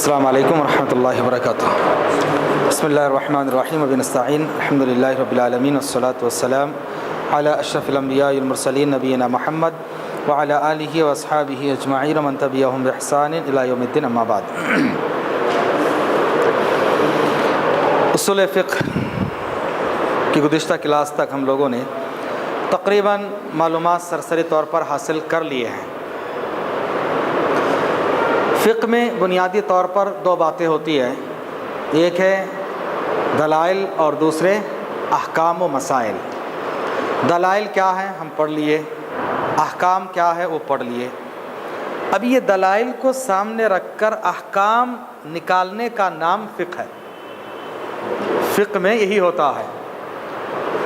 السلام علیکم ورحمۃ اللہ وبرکاتہ۔ بسم اللہ الرحمن الرحیم و نستعین الحمد للہ رب العالمین والصلاة والسلام علی اشرف الانبیاء والمرسلین نبینا محمد وعلی آلہ واصحابہ اجمعین ومن تبعہم بإحسان الی یوم الدین، اما بعد۔ اصول فقہ کی گزشتہ کلاس تک ہم لوگوں نے تقریباً معلومات سرسری طور پر حاصل کر لیے ہیں۔ فقہ میں بنیادی طور پر دو باتیں ہوتی ہیں، ایک ہے دلائل اور دوسرے احکام و مسائل۔ دلائل کیا ہے ہم پڑھ لیے، احکام کیا ہے وہ پڑھ لیے۔ اب یہ دلائل کو سامنے رکھ کر احکام نکالنے کا نام فقہ ہے۔ فقہ میں یہی ہوتا ہے،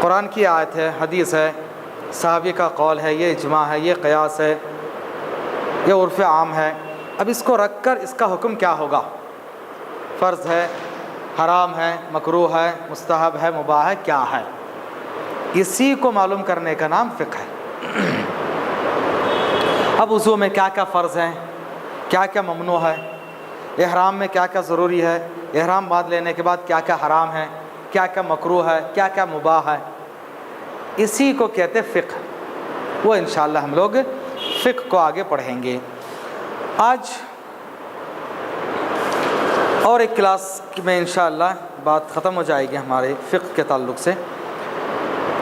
قرآن کی آیت ہے، حدیث ہے، صحابی کا قول ہے، یہ اجماع ہے، یہ قیاس ہے، یہ عرف عام ہے۔ اب اس کو رکھ کر اس کا حکم کیا ہوگا، فرض ہے، حرام ہے، مکروہ ہے، مستحب ہے، مباح ہے، کیا ہے، اسی کو معلوم کرنے کا نام فقہ ہے۔ اب وضو میں کیا کیا فرض ہیں، کیا کیا ممنوع ہے، احرام میں کیا کیا ضروری ہے، احرام باندھ لینے کے بعد کیا کیا حرام ہے، کیا کیا مکروہ ہے، کیا کیا مباح ہے، اسی کو کہتے فقہ۔ وہ انشاءاللہ ہم لوگ فقہ کو آگے پڑھیں گے۔ آج اور ایک کلاس میں انشاءاللہ بات ختم ہو جائے گی ہمارے فقہ کے تعلق سے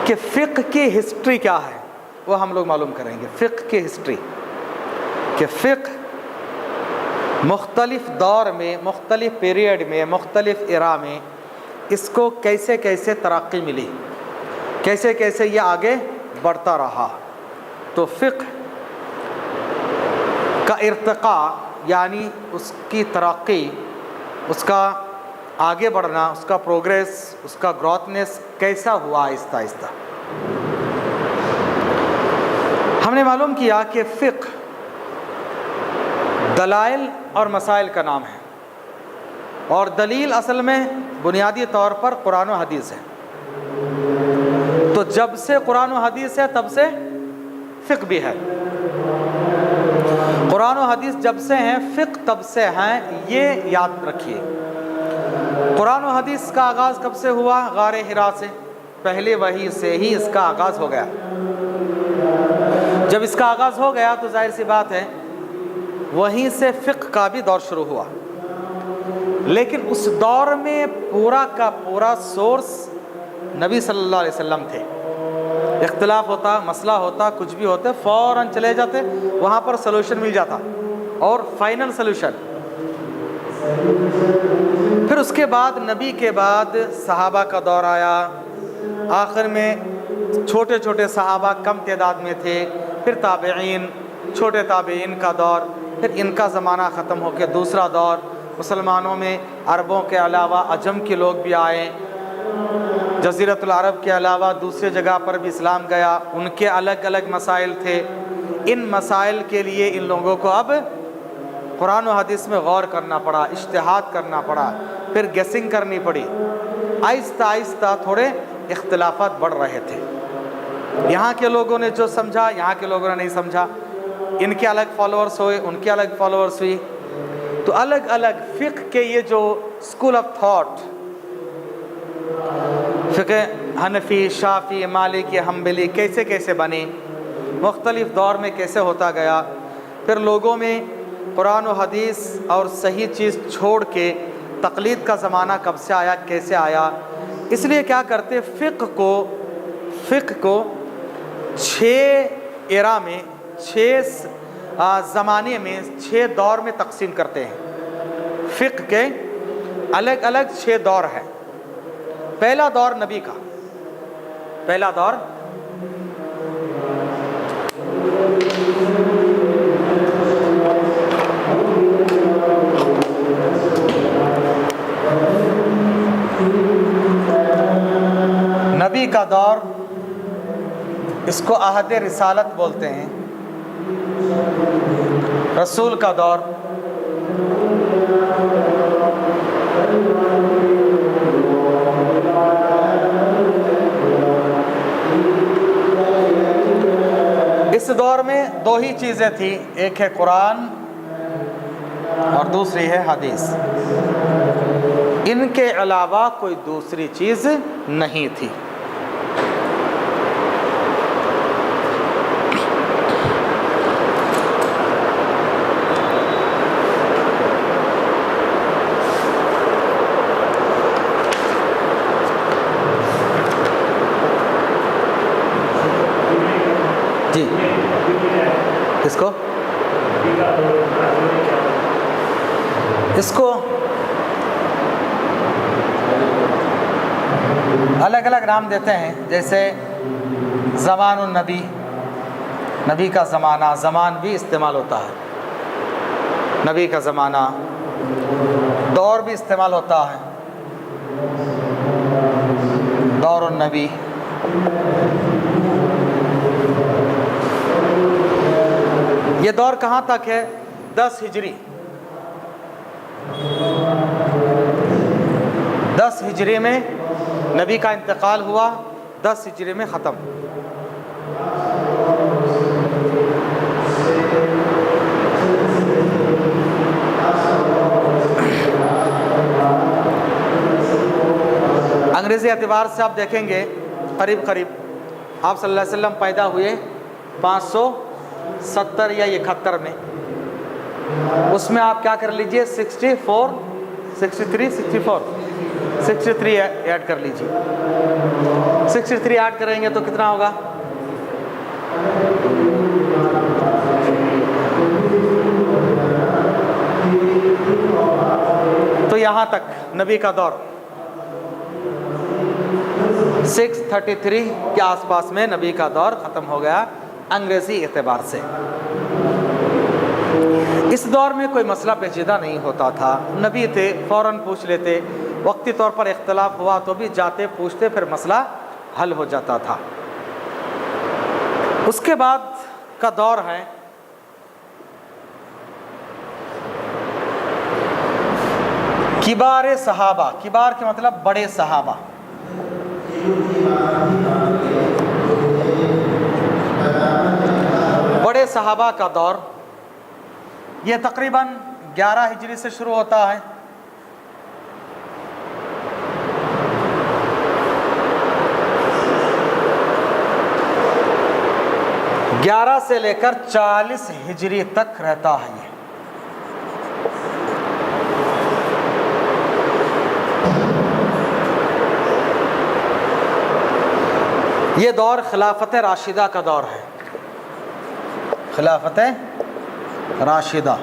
کہ فقہ کی ہسٹری کیا ہے، وہ ہم لوگ معلوم کریں گے۔ فقہ کی ہسٹری کہ فقہ مختلف دور میں، مختلف پیریڈ میں، مختلف ایرا میں اس کو کیسے کیسے ترقی ملی، کیسے کیسے یہ آگے بڑھتا رہا۔ تو فقہ کا ارتقاء یعنی اس کی ترقی، اس کا آگے بڑھنا، اس کا پروگریس، اس کا گروتھنس کیسا ہوا آہستہ آہستہ۔ ہم نے معلوم کیا کہ فقہ دلائل اور مسائل کا نام ہے، اور دلیل اصل میں بنیادی طور پر قرآن و حدیث ہے۔ تو جب سے قرآن و حدیث ہے تب سے فقہ بھی ہے۔ قرآن و حدیث جب سے ہیں فقہ تب سے ہیں، یہ یاد رکھیے۔ قرآن و حدیث کا آغاز کب سے ہوا؟ غار حرا سے، پہلے وحی سے ہی اس کا آغاز ہو گیا۔ جب اس کا آغاز ہو گیا تو ظاہر سی بات ہے وہیں سے فقہ کا بھی دور شروع ہوا، لیکن اس دور میں پورا کا پورا سورس نبی صلی اللہ علیہ وسلم تھے۔ اختلاف ہوتا، مسئلہ ہوتا، کچھ بھی ہوتا، فوراً چلے جاتے، وہاں پر سلوشن مل جاتا، اور فائنل سلوشن۔ پھر اس کے بعد نبی کے بعد صحابہ کا دور آیا، آخر میں چھوٹے چھوٹے صحابہ کم تعداد میں تھے، پھر تابعین، چھوٹے تابعین کا دور، پھر ان کا زمانہ ختم ہو کے دوسرا دور، مسلمانوں میں عربوں کے علاوہ عجم کے لوگ بھی آئے، جزیرۃ العرب کے علاوہ دوسرے جگہ پر بھی اسلام گیا، ان کے الگ الگ مسائل تھے۔ ان مسائل کے لیے ان لوگوں کو اب قرآن و حدیث میں غور کرنا پڑا، اجتہاد کرنا پڑا، پھر گیسنگ کرنی پڑی۔ آہستہ آہستہ تھوڑے اختلافات بڑھ رہے تھے، یہاں کے لوگوں نے جو سمجھا یہاں کے لوگوں نے نہیں سمجھا، ان کے الگ فالوورز ہوئے، ان کے الگ فالوورز ہوئی۔ تو الگ الگ فقہ کے یہ جو اسکول آف تھاٹ، فقہ حنفی، شافعی، مالکی، حنبلی کیسے کیسے بنے، مختلف دور میں کیسے ہوتا گیا، پھر لوگوں میں قرآن و حدیث اور صحیح چیز چھوڑ کے تقلید کا زمانہ کب سے آیا، کیسے آیا۔ اس لیے کیا کرتے، فقہ کو 6 ایرا میں، 6 زمانے میں، 6 دور میں تقسیم کرتے ہیں۔ فقہ کے الگ الگ 6 دور ہیں۔ پہلا دور نبی کا، پہلا دور نبی کا دور، اس کو عہد رسالت بولتے ہیں، رسول کا دور۔ اس دور میں 2 ہی چیزیں تھیں، ایک ہے قرآن اور دوسری ہے حدیث، ان کے علاوہ کوئی دوسری چیز نہیں تھی۔ جی کس کو؟ اس کو الگ الگ نام دیتے ہیں، جیسے زمان النبی، نبی کا زمانہ، زمان بھی استعمال ہوتا ہے، نبی کا زمانہ، دور بھی استعمال ہوتا ہے، دور النبی۔ یہ دور کہاں تک ہے؟ 10 ہجری، 10 ہجری میں نبی کا انتقال ہوا، 10 ہجری میں ختم۔ انگریزی اعتبار سے آپ دیکھیں گے قریب قریب آپ صلی اللہ علیہ وسلم پیدا ہوئے 570 یا 71 میں، اس میں آپ کیا کر لیجئے 63 ایڈ کر لیجئے، 63 ایڈ کریں گے تو کتنا ہوگا؟ تو یہاں تک نبی کا دور 633 کے آس پاس میں نبی کا دور ختم ہو گیا انگریزی اعتبار سے۔ اس دور میں کوئی مسئلہ پیچیدہ نہیں ہوتا تھا، نبی تھے فوراً پوچھ لیتے، وقتی طور پر اختلاف ہوا تو بھی جاتے پوچھتے، پھر مسئلہ حل ہو جاتا تھا۔ اس کے بعد کا دور ہے کبار صحابہ، کبار کے مطلب بڑے صحابہ، بڑے صحابہ کا دور، یہ تقریباً 11 ہجری سے شروع ہوتا ہے، گیارہ سے لے کر 40 ہجری تک رہتا ہے۔ یہ دور خلافت راشدہ کا دور ہے، خلافت راشدہ،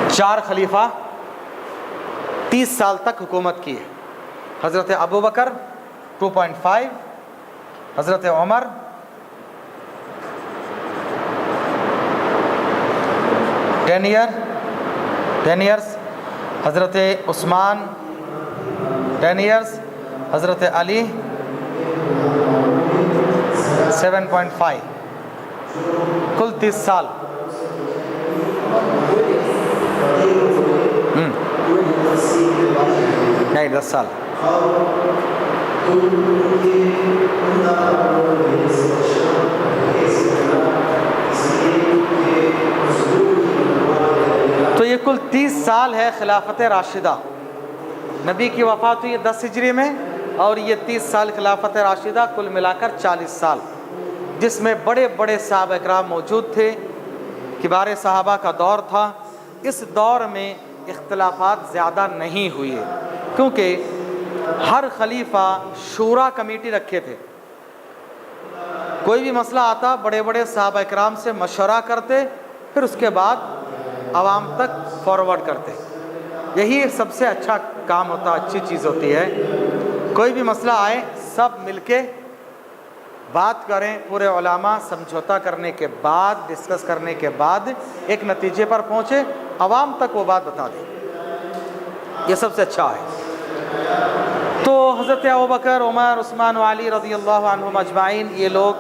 4 خلیفہ 30 سال تک حکومت کی ہے۔ حضرت ابوبکر 2.5، حضرت عمر 10 ایئرس، حضرت عثمان 10 ایئرس، حضرت علی 7.5، کل 30 سال۔ نہیں 10 سال۔ تو یہ کل 30 سال ہے خلافت راشدہ۔ نبی کی وفات ہوئی 10 ہجری میں، اور یہ 30 سال خلافت راشدہ، کل ملا کر 40 سال، جس میں بڑے بڑے صحابہ اکرام موجود تھے، کبار صحابہ کا دور تھا۔ اس دور میں اختلافات زیادہ نہیں ہوئے، کیونکہ ہر خلیفہ شورا کمیٹی رکھے تھے، کوئی بھی مسئلہ آتا بڑے بڑے صحابہ اکرام سے مشورہ کرتے، پھر اس کے بعد عوام تک فارورڈ کرتے۔ یہی سب سے اچھا کام ہوتا، اچھی چیز ہوتی ہے۔ کوئی بھی مسئلہ آئے سب مل کے بات کریں، پورے علماء سمجھوتا کرنے کے بعد، ڈسکس کرنے کے بعد ایک نتیجے پر پہنچے، عوام تک وہ بات بتا دیں، یہ سب سے اچھا ہے۔ تو حضرت ابوبکر، عمر، عثمان و علی رضی اللہ عنہم اجمعین، یہ لوگ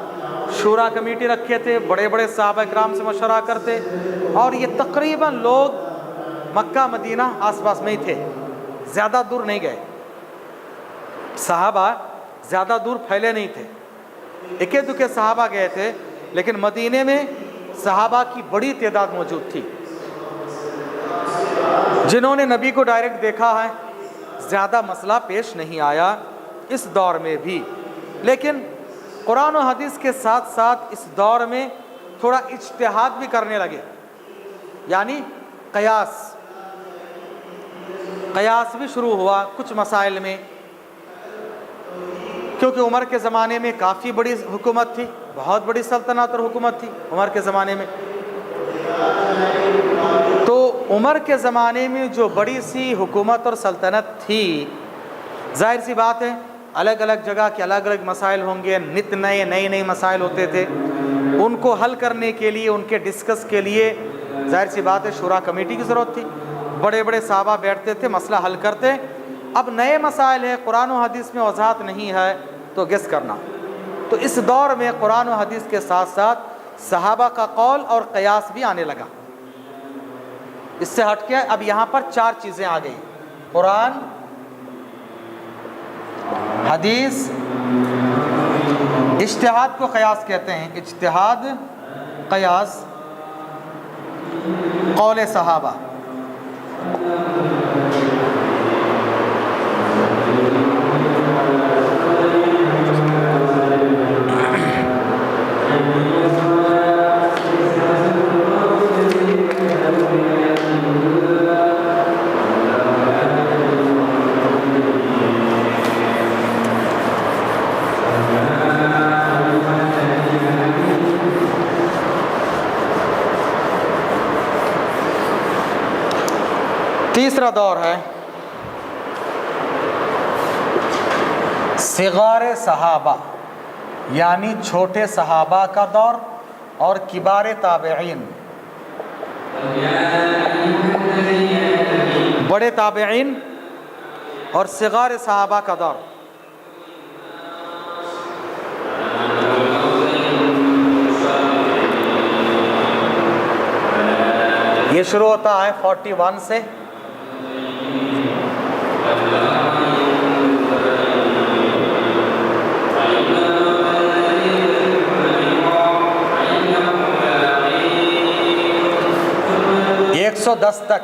شورا کمیٹی رکھے تھے، بڑے بڑے صحابہ اکرام سے مشورہ کرتے، اور یہ تقریباً لوگ مکہ مدینہ آس پاس میں ہی تھے، زیادہ دور نہیں گئے، صحابہ زیادہ دور پھیلے نہیں تھے، ایک دکے صحابہ گئے تھے، لیکن مدینے میں صحابہ کی بڑی تعداد موجود تھی، جنہوں نے نبی کو ڈائریکٹ دیکھا ہے زیادہ مسئلہ پیش نہیں آیا اس دور میں بھی، لیکن قرآن و حدیث کے ساتھ ساتھ اس دور میں تھوڑا اجتہاد بھی کرنے لگے، یعنی قیاس بھی شروع ہوا کچھ مسائل میں، کیونکہ عمر کے زمانے میں کافی بڑی حکومت تھی، بہت بڑی سلطنت اور حکومت تھی عمر کے زمانے میں۔ تو عمر کے زمانے میں جو بڑی سی حکومت اور سلطنت تھی، ظاہر سی بات ہے الگ الگ جگہ کے الگ الگ مسائل ہوں گے، نت نئے مسائل ہوتے تھے، ان کو حل کرنے کے لیے، ان کے ڈسکس کے لیے ظاہر سی بات ہے شورا کمیٹی کی ضرورت تھی، بڑے بڑے صحابہ بیٹھتے تھے، مسئلہ حل کرتے۔ اب نئے مسائل ہیں، قرآن و حدیث میں وضاحت نہیں ہے تو گیس کرنا۔ تو اس دور میں قرآن و حدیث کے ساتھ ساتھ صحابہ کا قول اور قیاس بھی آنے لگا۔ اس سے ہٹ کے اب یہاں پر 4 چیزیں آ گئی: قرآن، حدیث، اجتہاد کو قیاس کہتے ہیں، اجتہاد، قیاس، قول صحابہ۔ تیسرا دور ہے صغار صحابہ، یعنی چھوٹے صحابہ کا دور اور کبار تابعین، بڑے تابعین اور صغار صحابہ کا دور۔ یہ شروع ہوتا ہے 41 سے، (110) تک،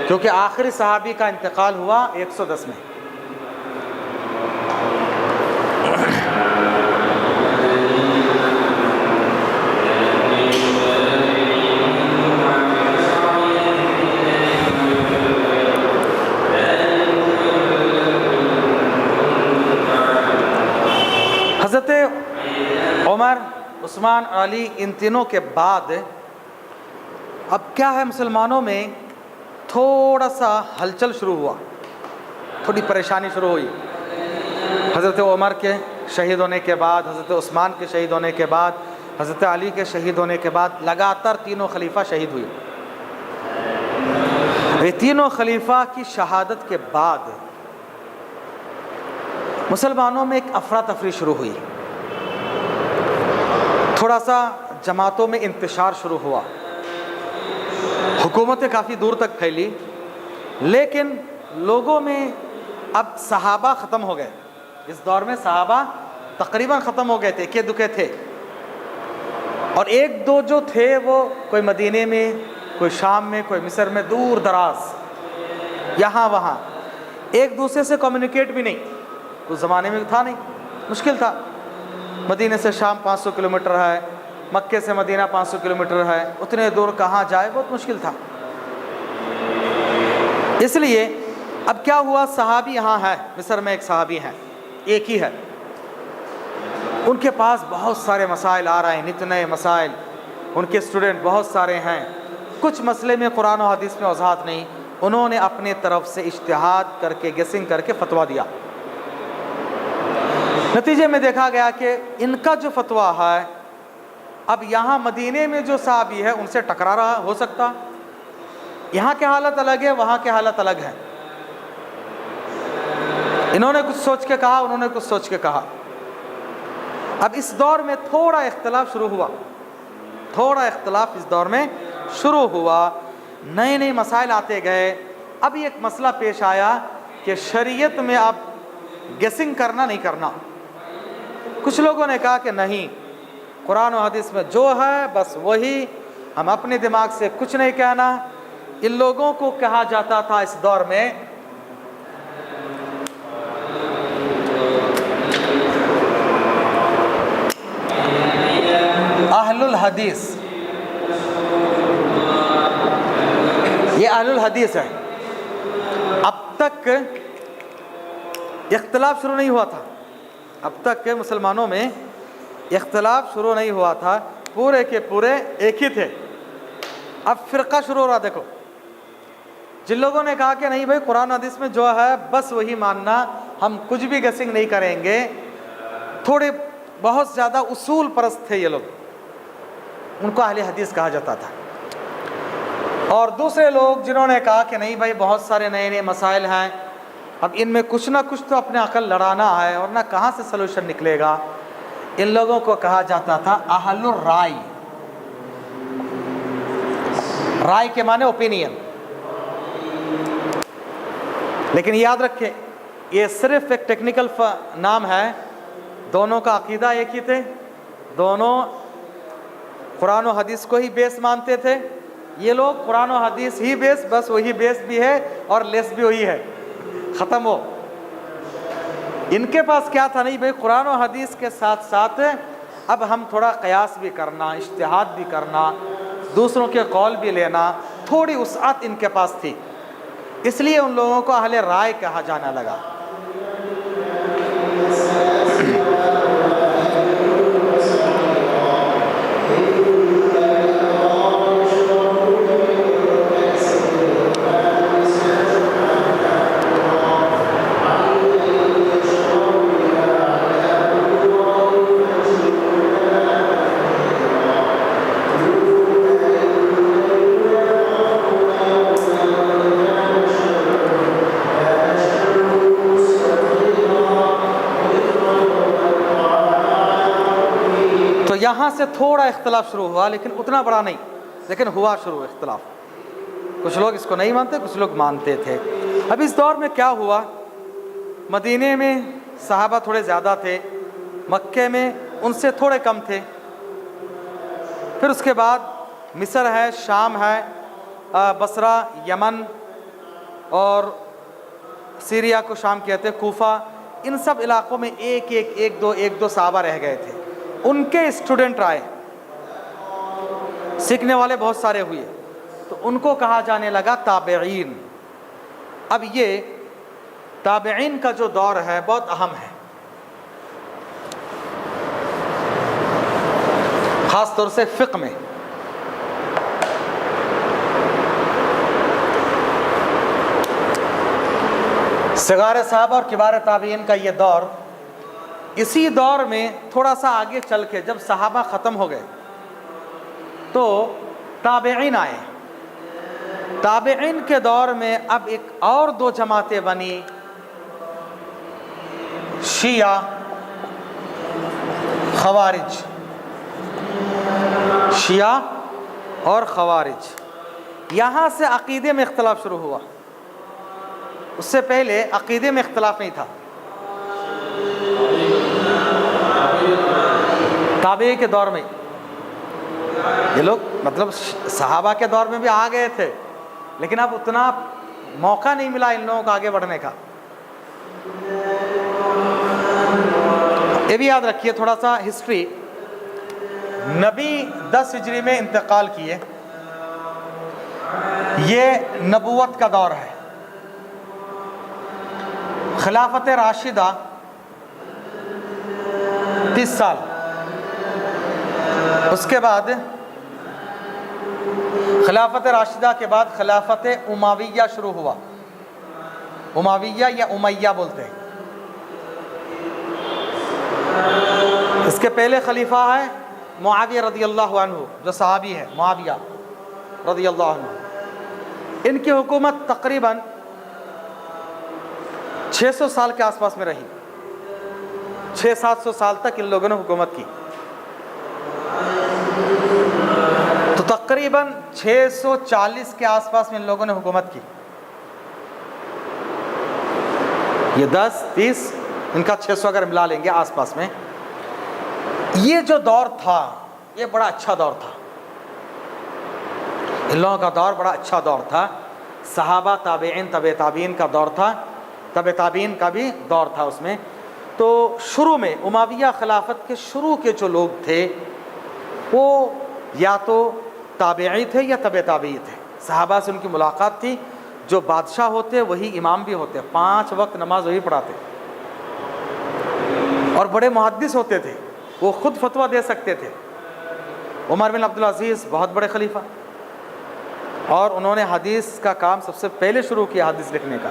کیونکہ آخری صحابی کا انتقال ہوا 110 میں۔ حضرت عمر، عثمان، علی، ان تینوں کے بعد اب کیا ہے، مسلمانوں میں تھوڑا سا ہلچل شروع ہوا، تھوڑی پریشانی شروع ہوئی۔ حضرت عمر کے شہید ہونے کے بعد، حضرت عثمان کے شہید ہونے کے بعد، حضرت علی کے شہید ہونے کے بعد لگاتار تینوں خلیفہ شہید ہوئے۔ یہ تینوں خلیفہ کی شہادت کے بعد مسلمانوں میں ایک افراتفری شروع ہوئی، تھوڑا سا جماعتوں میں انتشار شروع ہوا، حکومتیں کافی دور تک پھیلی، لیکن لوگوں میں اب صحابہ ختم ہو گئے۔ اس دور میں صحابہ تقریباً ختم ہو گئے تھے، اکے دکے تھے، اور ایک دو جو تھے وہ کوئی مدینے میں، کوئی شام میں، کوئی مصر میں، دور دراز یہاں وہاں، ایک دوسرے سے کمیونیکیٹ بھی نہیں۔ اس زمانے میں تھا نہیں، مشکل تھا، مدینے سے شام 500 کلومیٹر ہے، مکے سے مدینہ 500 کلومیٹر ہے، اتنے دور کہاں جائے، بہت مشکل تھا۔ اس لیے اب کیا ہوا، صحابی یہاں ہے، مصر میں ایک صحابی ہیں، ایک ہی ہے، ان کے پاس بہت سارے مسائل آ رہے ہیں، نت نئے مسائل، ان کے اسٹوڈنٹ بہت سارے ہیں، کچھ مسئلے میں قرآن و حدیث میں وضاحت نہیں، انہوں نے اپنے طرف سے اجتہاد کر کے، گیسنگ کر کے فتویٰ دیا۔ نتیجے میں دیکھا گیا کہ ان کا جو فتویٰ ہے اب یہاں مدینے میں جو صحابی ہے ان سے ٹکرا رہا ہو سکتا، یہاں کی حالت الگ ہے، وہاں کی حالت الگ ہے، انہوں نے کچھ سوچ کے کہا، انہوں نے کچھ سوچ کے کہا۔ اب اس دور میں تھوڑا اختلاف شروع ہوا، تھوڑا اختلاف اس دور میں شروع ہوا، نئے نئے مسائل آتے گئے۔ اب ایک مسئلہ پیش آیا کہ شریعت میں اب گیسنگ کرنا نہیں کرنا۔ کچھ لوگوں نے کہا کہ نہیں، قرآن و حدیث میں جو ہے بس وہی، ہم اپنے دماغ سے کچھ نہیں کہنا، ان لوگوں کو کہا جاتا تھا اس دور میں اہل الحدیث. یہ اہل الحدیث ہے. اب تک اختلاف شروع نہیں ہوا تھا. اب تک مسلمانوں میں اختلاف شروع نہیں ہوا تھا. پورے کے پورے ایک ہی تھے. اب فرقہ شروع ہو رہا. دیکھو جن لوگوں نے کہا کہ نہیں بھائی قرآن حدیث میں جو ہے بس وہی ماننا, ہم کچھ بھی گیسنگ نہیں کریں گے, تھوڑے بہت زیادہ اصول پرست تھے یہ لوگ, ان کو اہل حدیث کہا جاتا تھا. اور دوسرے لوگ جنہوں نے کہا کہ نہیں بھائی بہت سارے نئے نئے مسائل ہیں, اب ان میں کچھ نہ کچھ تو اپنے عقل لڑانا ہے اور نہ کہاں سے سلوشن نکلے گا, ان لوگوں کو کہا جاتا تھا اہل الرائے. رائے کے معنی اوپینین. لیکن یاد رکھیں یہ صرف ایک ٹیکنیکل نام ہے. دونوں کا عقیدہ ایک ہی تھے, دونوں قرآن و حدیث کو ہی بیس مانتے تھے. یہ لوگ قرآن و حدیث ہی بیس, بس وہی بیس بھی ہے اور لیس بھی وہی ہے, ختم ہو. ان کے پاس کیا تھا, نہیں بھائی قرآن و حدیث کے ساتھ ساتھ اب ہم تھوڑا قیاس بھی کرنا, اجتہاد بھی کرنا, دوسروں کے قول بھی لینا, تھوڑی وسعت ان کے پاس تھی. اس لیے ان لوگوں کو اہل رائے کہا جانا لگا. یہاں سے تھوڑا اختلاف شروع ہوا, لیکن اتنا بڑا نہیں, لیکن ہوا شروع اختلاف. کچھ لوگ اس کو نہیں مانتے, کچھ لوگ مانتے تھے. اب اس دور میں کیا ہوا, مدینے میں صحابہ تھوڑے زیادہ تھے, مکے میں ان سے تھوڑے کم تھے. پھر اس کے بعد مصر ہے, شام ہے, بصرہ, یمن اور سیریا کو شام کہتے, کوفہ, ان سب علاقوں میں ایک دو صحابہ رہ گئے تھے. ان کے اسٹوڈنٹ آئے, سیکھنے والے بہت سارے ہوئے, تو ان کو کہا جانے لگا تابعین. اب یہ تابعین کا جو دور ہے بہت اہم ہے, خاص طور سے فقہ میں. صغار صحابہ اور کبار تابعین کا یہ دور, اسی دور میں تھوڑا سا آگے چل کے جب صحابہ ختم ہو گئے تو تابعین آئے. تابعین کے دور میں اب ایک اور دو جماعتیں بنی, شیعہ, خوارج. شیعہ اور خوارج. یہاں سے عقیدے میں اختلاف شروع ہوا. اس سے پہلے عقیدے میں اختلاف نہیں تھا. تابعی کے دور میں یہ لوگ مطلب صحابہ کے دور میں بھی آ گئے تھے, لیکن اب اتنا موقع نہیں ملا ان لوگوں کو آگے بڑھنے کا. یہ بھی یاد رکھیے تھوڑا سا ہسٹری. نبی 10 ہجری میں انتقال کیے, یہ نبوت کا دور ہے. خلافت راشدہ 30 سال. اس کے بعد خلافت راشدہ کے بعد خلافت امویہ شروع ہوا. امویہ یا امیہ بولتے ہیں. اس کے پہلے خلیفہ ہے معاویہ رضی اللہ عنہ, جو صحابی ہے معاویہ رضی اللہ عنہ. ان کی حکومت تقریباً 600 سال کے آس پاس میں رہی. 600-700 سال تک ان لوگوں نے حکومت کی. تو تقریباً 640 کے آس پاس میں ان لوگوں نے حکومت کی. یہ 10-30 ان کا 600 اگر ملا لیں گے آس پاس میں. یہ جو دور تھا یہ بڑا اچھا دور تھا. ان لوگوں کا دور بڑا اچھا دور تھا، صحابہ تابعین طب تابعین کا دور تھا، طب تابعین کا بھی دور تھا اس میں۔ تو شروع میں امویہ خلافت کے شروع کے جو لوگ تھے وہ یا تو تابعی تھے یا طب تابعی تھے، صحابہ سے ان کی ملاقات تھی، جو بادشاہ ہوتے وہی امام بھی ہوتے، 5 وقت نماز وہی پڑھاتے، اور بڑے محدث ہوتے تھے، وہ خود فتویٰ دے سکتے تھے۔ عمر بن عبدالعزیز بہت بڑے خلیفہ، اور انہوں نے حدیث کا کام سب سے پہلے شروع کیا، حدیث لکھنے کا۔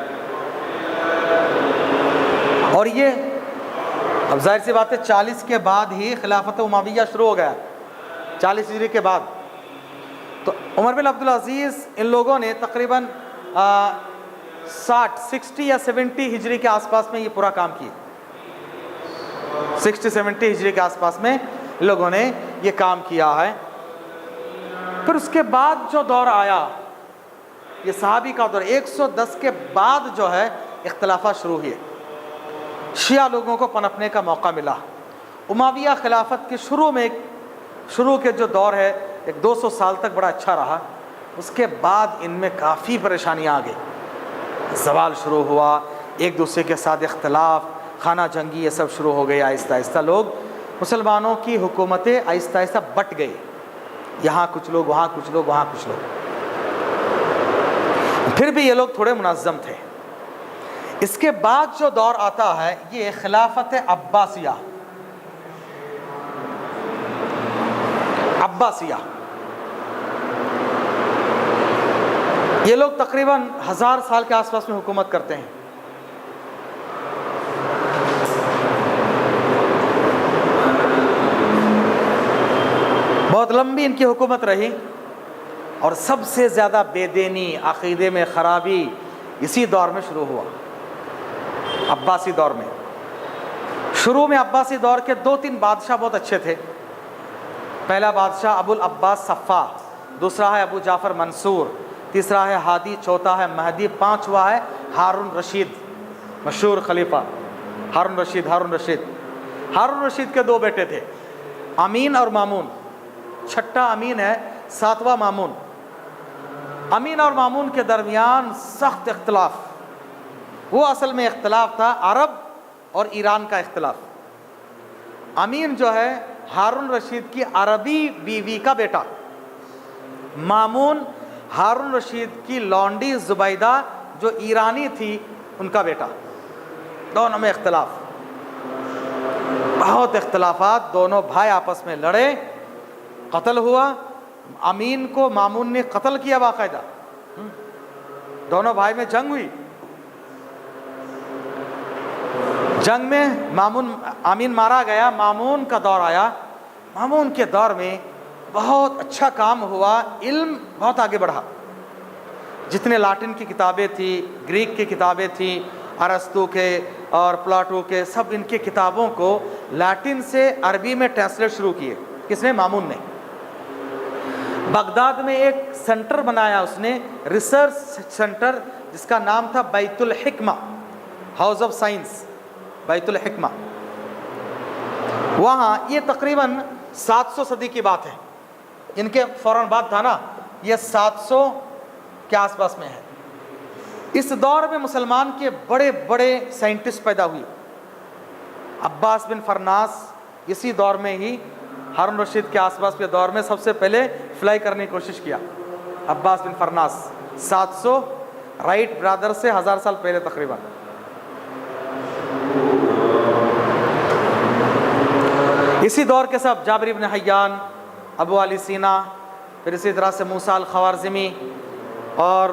اور یہ اب ظاہر سی بات ہے 40 کے بعد ہی خلافت امویہ شروع ہو گیا، 40 ہجری کے بعد۔ تو عمر بن عبدالعزیز ان لوگوں نے تقریباً 60 یا 70 ہجری کے آس پاس میں یہ پورا کام کیا، 60-70 ہجری کے آس پاس میں لوگوں نے یہ کام کیا ہے۔ پھر اس کے بعد جو دور آیا یہ صحابی کا دور، 110 کے بعد جو ہے اختلافات شروع ہوئے، شیعہ لوگوں کو پنپنے کا موقع ملا۔ امویہ خلافت کے شروع کے جو دور ہے 200 سال تک بڑا اچھا رہا، اس کے بعد ان میں کافی پریشانیاں آ گئی، زوال شروع ہوا، ایک دوسرے کے ساتھ اختلاف، خانہ جنگی، یہ سب شروع ہو گئی۔ آہستہ آہستہ لوگ، مسلمانوں کی حکومتیں آہستہ آہستہ بٹ گئی، یہاں کچھ لوگ، وہاں کچھ لوگ، وہاں کچھ لوگ۔ پھر بھی یہ لوگ تھوڑے منظم تھے۔ اس کے بعد جو دور آتا ہے یہ خلافت عباسیہ، یہ لوگ تقریباً 1000 سال کے آس پاس میں حکومت کرتے ہیں۔ بہت لمبی ان کی حکومت رہی، اور سب سے زیادہ بے دینی، عقیدے میں خرابی اسی دور میں شروع ہوا، عباسی دور میں۔ شروع میں عباسی دور کے 2-3 بادشاہ بہت اچھے تھے۔ پہلا بادشاہ ابو العباس صفا، دوسرا ہے ابو جعفر منصور، تیسرا ہے ہادی، چوتھا ہے مہدی، 5واں ہے ہارون رشید، مشہور خلیفہ ہارون رشید کے 2 بیٹے تھے، امین اور مامون، چھٹا امین ہے، 7واں مامون۔ امین اور مامون کے درمیان سخت اختلاف، وہ اصل میں اختلاف تھا عرب اور ایران کا اختلاف۔ امین جو ہے ہارون رشید کی عربی بیوی کا بیٹا، مامون ہارون رشید کی لونڈی زبیدہ جو ایرانی تھی ان کا بیٹا، دونوں میں اختلاف، بہت اختلافات، دونوں بھائی آپس میں لڑے، قتل ہوا، امین کو مامون نے قتل کیا باقاعدہ، دونوں بھائی میں جنگ ہوئی، جنگ میں امین مارا گیا، مامون کا دور آیا۔ مامون کے دور میں بہت اچھا کام ہوا، علم بہت آگے بڑھا، جتنے لاٹن کی کتابیں تھی، گریک کی کتابیں تھیں، ارسطو کے اور پلاٹو کے، سب ان کی کتابوں کو لاٹن سے عربی میں ٹرانسلیٹ شروع کیے۔ کس نے؟ مامون نے۔ بغداد میں ایک سینٹر بنایا اس نے، ریسرچ سینٹر، جس کا نام تھا بیت الحکمہ، ہاؤس آف سائنس، بیت الحکمہ۔ وہاں یہ تقریباً 700 صدی کی بات ہے، ان کے فوراً بعد تھا نا، یہ 700 کے آس پاس میں ہے۔ اس دور میں مسلمان کے بڑے بڑے سائنٹسٹ پیدا ہوئے۔ عباس بن فرناس اسی دور میں ہی، ہارون رشید کے آس پاس کے دور میں سب سے پہلے فلائی کرنے کی کوشش کیا، عباس بن فرناس، 700 رائٹ برادر سے 1000 سال پہلے تقریباً۔ اسی دور کے سب جابر بن حیان، ابو علی سینا، پھر اسی طرح سے موسیٰ الخوارزمی اور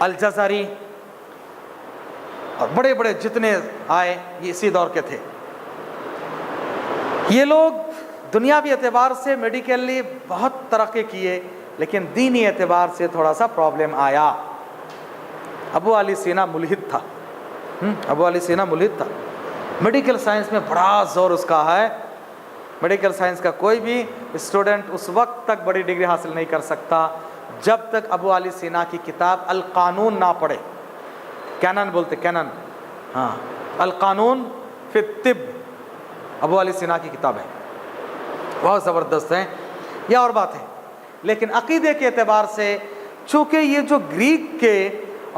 الجزری، اور بڑے بڑے جتنے آئے یہ اسی دور کے تھے۔ یہ لوگ دنیاوی اعتبار سے میڈیکلی بہت ترقی کیے، لیکن دینی اعتبار سے تھوڑا سا پرابلم آیا۔ ابو علی سینا ملحد تھا، میڈیکل سائنس میں بڑا زور اس کا ہے۔ میڈیکل سائنس کا کوئی بھی اسٹوڈنٹ اس وقت تک بڑی ڈگری حاصل نہیں کر سکتا جب تک ابو علی سینا کی کتاب القانون نہ پڑھے۔ کینن بولتے، کینن، ہاں، القانون فی الطب، ابو علی سینا کی کتاب ہے، بہت زبردست ہے۔ یہ اور بات ہے، لیکن عقیدے کے اعتبار سے چونکہ یہ جو گریک کے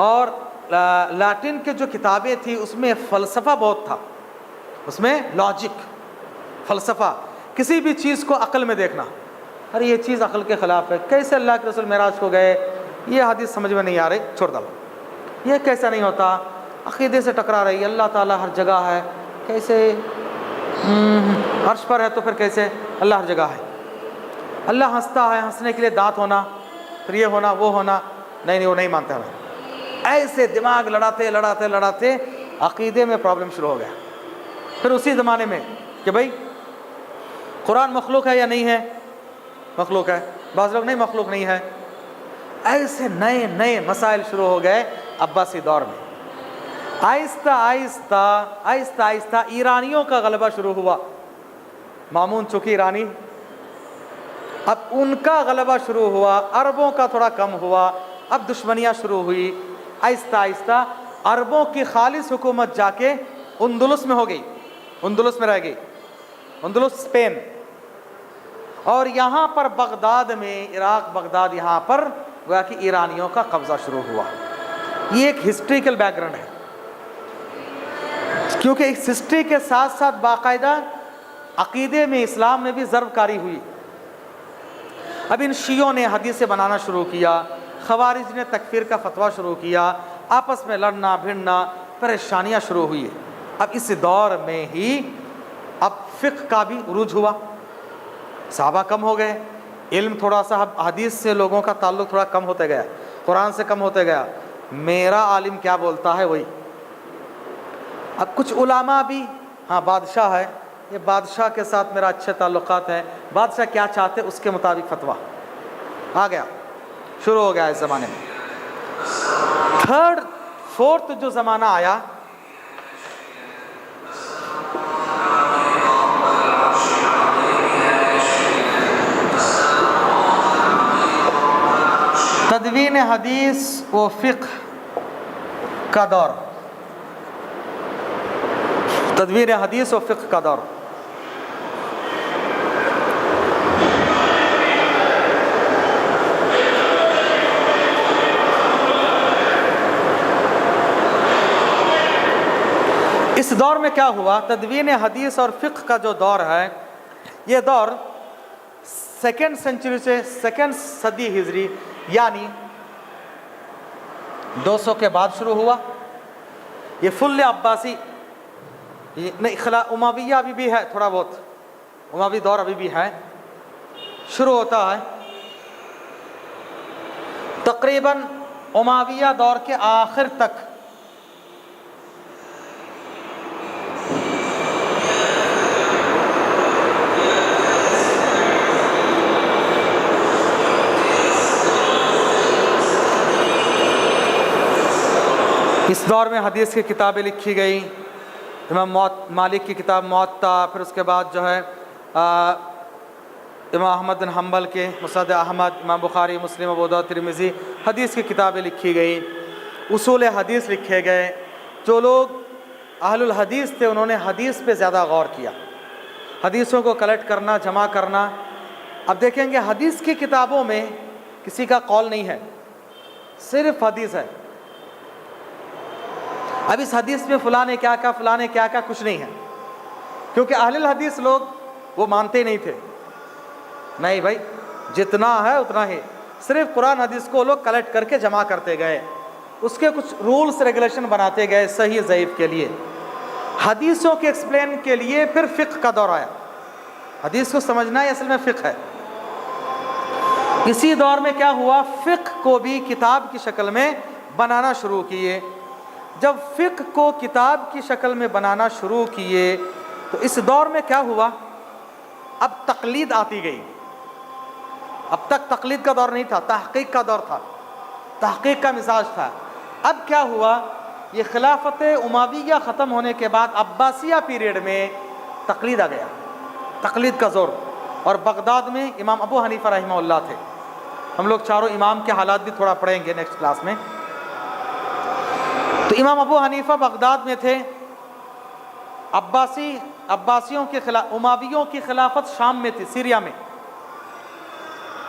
اور لاٹن کے جو کتابیں تھیں اس میں فلسفہ بہت تھا، اس میں لاجک، فلسفہ، کسی بھی چیز کو عقل میں دیکھنا، ارے یہ چیز عقل کے خلاف ہے، کیسے اللہ کے رسول معراج کو گئے، یہ حدیث سمجھ میں نہیں آ رہی، چھوڑ دو، یہ کیسا نہیں ہوتا، عقیدے سے ٹکرا رہی ہے، اللہ تعالیٰ ہر جگہ ہے، کیسے عرش پر ہے تو پھر کیسے اللہ ہر جگہ ہے، اللہ ہنستا ہے، ہنسنے کے لیے دانت ہونا، پھر یہ ہونا وہ ہونا، نہیں وہ نہیں مانتے ہمیں، ایسے دماغ لڑاتے لڑاتے لڑاتے عقیدے میں پرابلم شروع ہو گیا۔ پھر اسی زمانے میں کہ بھائی قرآن مخلوق ہے یا نہیں ہے، مخلوق ہے، بعض لوگ نہیں مخلوق نہیں ہے، ایسے نئے نئے مسائل شروع ہو گئے عباسی دور میں۔ آہستہ آہستہ آہستہ آہستہ ایرانیوں کا غلبہ شروع ہوا، مامون چونکہ ایرانی، اب ان کا غلبہ شروع ہوا، عربوں کا تھوڑا کم ہوا، اب دشمنیاں شروع ہوئی، آہستہ آہستہ عربوں کی خالص حکومت جا کے اندلس میں ہو گئی، اندلس میں رہ گئی، اندلس اسپین، اور یہاں پر بغداد میں، عراق بغداد، یہاں پر گویا کہ ایرانیوں کا قبضہ شروع ہوا۔ یہ ایک ہسٹریکل بیک گراؤنڈ ہے، کیونکہ اس ہسٹری کے ساتھ ساتھ باقاعدہ عقیدے میں اسلام میں بھی ضرب کاری ہوئی۔ اب ان شیعوں نے حدیثیں بنانا شروع کیا، خوارج نے تکفیر کا فتویٰ شروع کیا، آپس میں لڑنا بھڑنا، پریشانیاں شروع ہوئی۔ اب اس دور میں ہی اب فقہ کا بھی عروج ہوا، صحابہ کم ہو گئے، علم تھوڑا سا، حدیث سے لوگوں کا تعلق تھوڑا کم ہوتے گیا، قرآن سے کم ہوتے گیا، میرا عالم کیا بولتا ہے وہی۔ اب کچھ علماء بھی، ہاں بادشاہ ہے، یہ بادشاہ کے ساتھ میرا اچھے تعلقات ہیں، بادشاہ کیا چاہتے اس کے مطابق فتویٰ آ گیا، شروع ہو گیا اس زمانے میں۔ تھرڈ فورتھ جو زمانہ آیا، تدوین حدیث و فقہ کا دور، تدوین حدیث و فقہ کا دور۔ اس دور میں کیا ہوا، تدوین حدیث اور فقہ کا جو دور ہے، یہ دور سیکنڈ سینچری سے، سیکنڈ صدی ہجری یعنی 200 کے بعد شروع ہوا۔ یہ فل عباسی، نہیں امویہ ابھی بھی ہے، تھوڑا بہت اموی دور ابھی بھی ہے، شروع ہوتا ہے تقریباً امویہ دور کے آخر تک۔ اس دور میں حدیث کی کتابیں لکھی گئی، امام مالک کی کتاب موطا، پھر اس کے بعد جو ہے امام احمد بن حنبل کے مسند احمد، امام بخاری، مسلم، ابو داؤد، ترمذی، حدیث کی کتابیں لکھی گئی، اصول حدیث لکھے گئے۔ جو لوگ اہل الحدیث تھے انہوں نے حدیث پہ زیادہ غور کیا، حدیثوں کو کلیکٹ کرنا، جمع کرنا۔ اب دیکھیں گے حدیث کی کتابوں میں کسی کا قول نہیں ہے، صرف حدیث ہے۔ اب اس حدیث میں فلاں نے کیا کہا، فلاں نے کیا کہا، کچھ نہیں ہے، کیونکہ اہل الحدیث لوگ وہ مانتے نہیں تھے، نہیں بھائی جتنا ہے اتنا ہی، صرف قرآن حدیث کو لوگ کلیکٹ کر کے جمع کرتے گئے، اس کے کچھ رولز ریگولیشن بناتے گئے صحیح ضعیف کے لیے۔ حدیثوں کے ایکسپلین کے لیے پھر فقہ کا دور آیا، حدیث کو سمجھنا یہ اصل میں فقہ ہے۔ اسی دور میں کیا ہوا، فقہ کو بھی کتاب کی شکل میں بنانا شروع کیے۔ جب فقہ کو کتاب کی شکل میں بنانا شروع کیے تو اس دور میں کیا ہوا، اب تقلید آتی گئی۔ اب تک تقلید کا دور نہیں تھا، تحقیق کا دور تھا، تحقیق کا مزاج تھا۔ اب کیا ہوا، یہ خلافت امویہ ختم ہونے کے بعد عباسیہ پیریڈ میں تقلید آ گیا، تقلید کا زور۔ اور بغداد میں امام ابو حنیفہ رحمہ اللہ تھے، ہم لوگ چاروں امام کے حالات بھی تھوڑا پڑھیں گے نیکسٹ کلاس میں۔ تو امام ابو حنیفہ بغداد میں تھے، عباسیوں کے خلاف، امویوں کی خلافت شام میں تھی، سیریا میں۔